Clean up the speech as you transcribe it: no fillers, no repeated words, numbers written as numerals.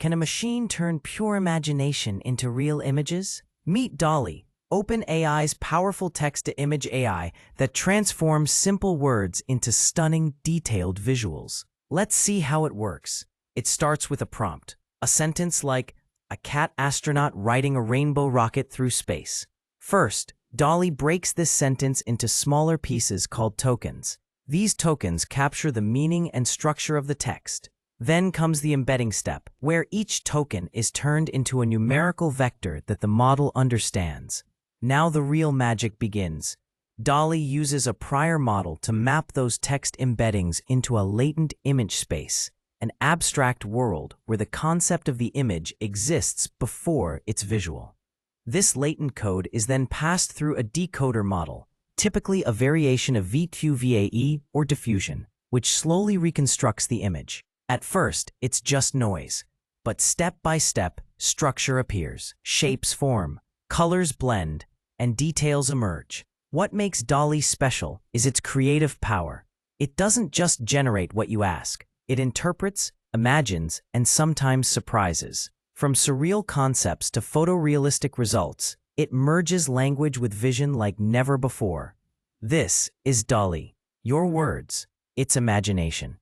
Can a machine turn pure imagination into real images? Meet DALL, OpenAI's powerful text-to-image AI that transforms simple words into stunning, detailed visuals. Let's see how it works. It starts with a prompt, a sentence like, "A cat astronaut riding a rainbow rocket through space." First, DALL breaks this sentence into smaller pieces called tokens. These tokens capture the meaning and structure of the text. Then comes the embedding step, where each token is turned into a numerical vector that the model understands. Now the real magic begins. DALL uses a prior model to map those text embeddings into a latent image space, an abstract world where the concept of the image exists before it's visual. This latent code is then passed through a decoder model, typically a variation of VQ-VAE or diffusion, which slowly reconstructs the image. At first, it's just noise, but step by step, structure appears, shapes form, colors blend, and details emerge. What makes DALL special is its creative power. It doesn't just generate what you ask. It interprets, imagines, and sometimes surprises. From surreal concepts to photorealistic results, it merges language with vision like never before. This is DALL, your words, its imagination.